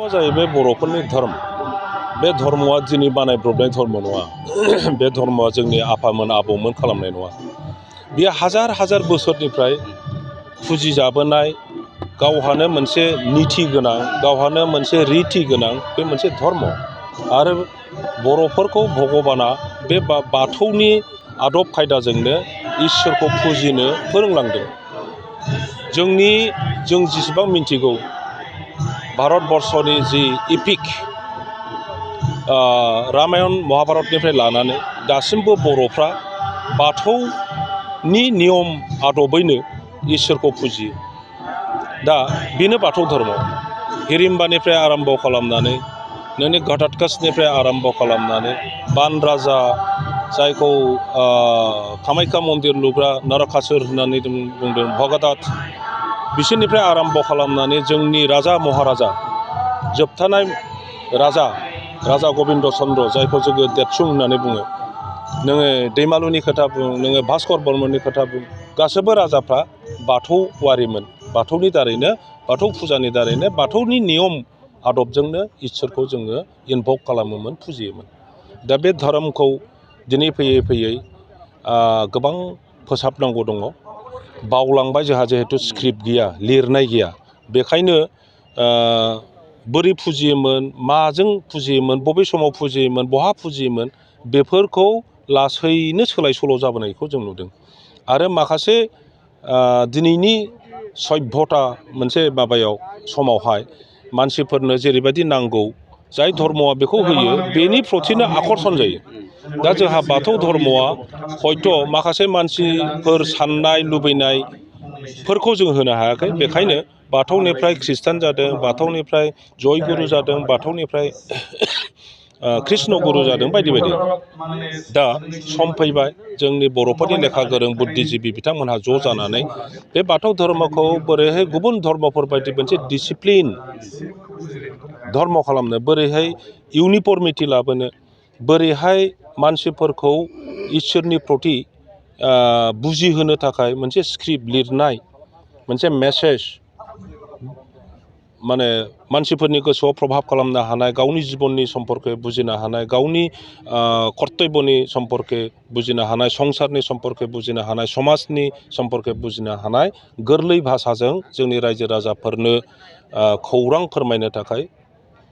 जाहैबाय बर'फोरनि धर्म बे धर्मआ दिनै बानायब्रबनाय धर्म नङा बे धर्मआ जोंनि आफामोन आबौमोन खालामनाय नङा बेयो हाजार हाजार बोसोरनिफ्राय फुजिजाबोनाय गावहानो मोनसे निथि गोनां गावहानो मोनसे रिथि गोनां बे मोनसे धर्म आरो बर'फोरखौ भगबाना बे बाथौनि आदब खायदाजोंनो इसोरखौ फुजिनो फोरोंलांदों जों जेसेबां मिन्थिगौ भारतबर्षनि जि इपिक रामायण महाभारतनिफ्राय लानानै दासिमबो बर'फ्रा बाथौनि नियम आदबैनो इसोरखौ फुजियो दा बेनो बाथौ धर्म हिरिम्बानिफ्राय आरम्भ खालामनानै नोंनि घटोत्कचनिफ्राय आरम्भ खालामनानै बान राजा जायखौ कामाख्या मन्दिर लुग्रा नरकासुर होननानै बुंदों भगदत्त बिसोरनिफ्राय आरम्भ खालामनानै जोंनि राजा महाराजा जोबथानाय राजा गबिन्द चन्द्र जायखौ जोङो देदसुं होननानै बुङो नोङो दैमालुनि खोथा बुं नोङो भास्कर बर्मननि खोथा बुं गासैबो राजाफ्रा बाथौआरिमोन बाथौनि दारैनो बाथौ फुजानि दारैनो बाथौनि नियम आदबजोंनो इसोरखौ जोङो इनभक खालामोमोन फुजियोमोन दा बे धोरोमखौ दिनै फैयै फैयै गोबां फोसाबनांगौ दङ बावलांबाय जोंहा जिहेथु स्क्रिप्ट गैया लिरनाय गैया बेखायनो बोरै फुजियोमोन माजों फुजियोमोन बबे समाव फुजियोमोन बहा फुजियोमोन बेफोरखौ लासैनो सोलाय सोल' जाबोनायखौ जों नुदों आरो माखासे दिनैनि सभ्यता मोनसे माबायाव समावहाय मानसिफोरनो जेरैबायदि नांगौ जाय धर्मआ बेखौ होयो बेनि प्रतिनो आकर्षण जायो दा जोंहा बाथौ धर्मआ हयथ' माखासे मानसिफोर साननाय लुबैनायफोरखौ जों होनो हायाखै बेखायनो बाथौनिफ्राय ख्रिस्टान जादों बाथौनिफ्राय जयगुरु जादों बाथौनिफ्राय कृष्ण गुरु जादों बायदि बायदि दा सम फैबाय जोंनि बर'फोरनि लेखा गोरों बुद्धिजिबि बिथांमोनहा ज' जानानै बे बाथौ धर्मखौ बोरैहाय गुबुन धर्मफोर बायदि मोनसे डिसिप्लिन धर्म खालामनो बोरैहाय इउनिफर्मिटि लाबोनो बोरैहाय मानसिफोरखौ इसोरनि प्रति बुजिहोनो थाखाय मोनसे स्क्रिप्ट लिरनाय मोनसे मेसेज माने मानसिफोरनि गोसोआव प्रभाब खालामनो हानाय गावनि जिबननि सम्पर्के बुजिनो हानाय गावनि कर्तब्यनि सम्पर्के बुजिनो हानाय संसारनि सम्पर्के बुजिनो हानाय समाजनि सम्पर्के बुजिनो हानाय गोरलै भाषाजों जोंनि रायजो राजाफोरनो खौरां फोरमायनो थाखाय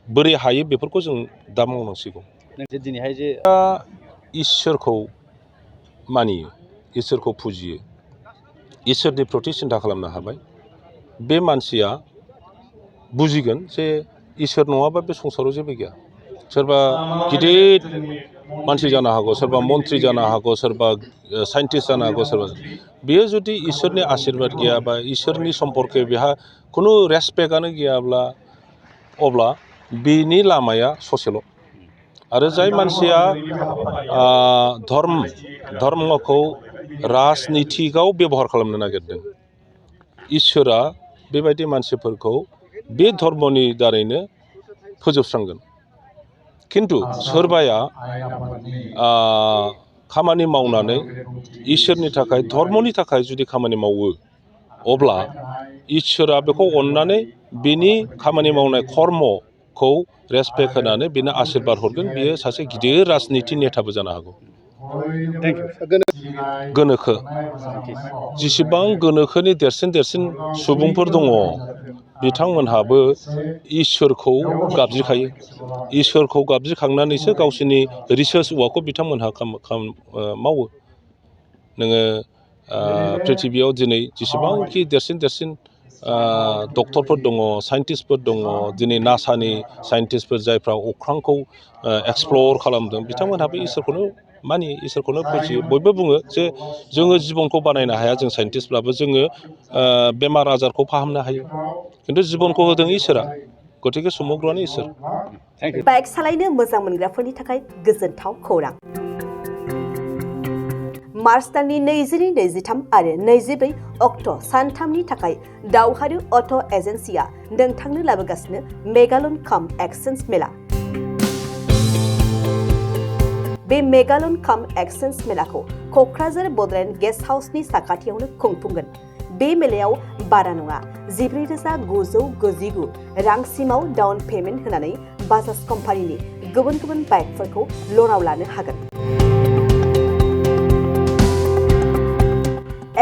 बोरै हायो बेफोरखौ जों दा मावनांसिगौ दिनैहाय जे इसोरखौ मानियो इसोरखौ फुजियो इसोरनि प्रति सिन्था खालामनो हाबाय बे मानसिया बुजिगोन जे इसोर नङाबा बे संसाराव जेबो गैया सोरबा गिदिर मानसि जानो हागौ सोरबा मन्त्रि जानो हागौ सोरबा साइन्टिस्ट जानो हागौ सोरबा बेयो जुदि इसोरनि आशीर्बाद गैयाबा इसोरनि सम्पर्के बेहा खुनु रेसपेक्टआनो गैयाब्ला अब्ला बिनि लामाया ससेल' आरो जाय मानसिया धर्मखौ राजनितिकआव बेबहार खालामनो नागिरदों इसोरा बेबायदि मानसिफोरखौ बे धर्मनि दारैनो फोजोबस्रांगोन खिन्थु सोरबाया खामानि मावनानै इसोरनि थाखाय धर्मनि थाखाय जुदि खामानि मावो अब्ला इसोरा बेखौ अननानै बिनि खामानि मावनाय कर्मखौ रेसपेक्ट होनानै बिनो आशीर्बाद हरगोन बियो सासे गिदिर राजनिति नेताबो जानो हागौ गोनोखो जेसेबां गोनोखोनि देरसिन सुबुंफोर दङ बिथांमोनहाबो इसोरखौ गाबज्रिखायो इसोरखौ गाबज्रिखांनानैसो गावसोरनि रिसार्च वार्कखौ बिथांमोनहा मावो नोङो पृथिबियाव दिनै जेसेबांखि देरसिन डक्टरफोर दङ साइन्टिस्टफोर दङ दिनै नासानि साइन्टिस्टफोर जायफ्रा अख्रांखौ एक्सप्लर खालामदों बिथांमोनहाबो इसोरखौनो मानियो इसोरखौनो बुजियो बयबो बुङो जे जोङो जिबनखौ बानायनो हाया जों साइन्टिस्टब्लाबो जोङो बेमार आजारखौ फाहामनो हायो खिन्थु जिबनखौ होदों इसोरा गतिके समग्रआनो इसोर बाइक सालायनो मोजां मोनग्राफोरनि थाखाय गोजोनथाव खौरां मार्च दाननि 22-23 आरो 24 अक्ट' सानथामनि थाखाय दावहारु अट' एजेन्सिया नोंथांनो लाबोगासिनो मेगालन काम एक्सचेन्ज मेला बे मेगालन काम एक्सचेन्ज मेलाखौ क'क्राझार बड'लेण्ड गेस्ट हाउसनि साखाथियावनो खुंफुंगोन बे मेलायाव बारा नङा 14,999 रांसिमाव डाउन पेमेन्ट होनानै बाजाज कम्पानिनि गुबुन गुबुन बाइकफोरखौ लनाव लानो हागोन।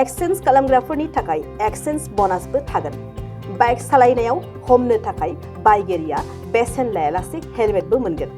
एक्सचेन्ज खालामग्राफोरनि थाखाय एक्सचेन्ज ब'नासबो थागोन। बाइक सालायनायाव हमनो थाखाय बायगिरिया बेसेन लायालासे हेलमेटबो मोनगोन।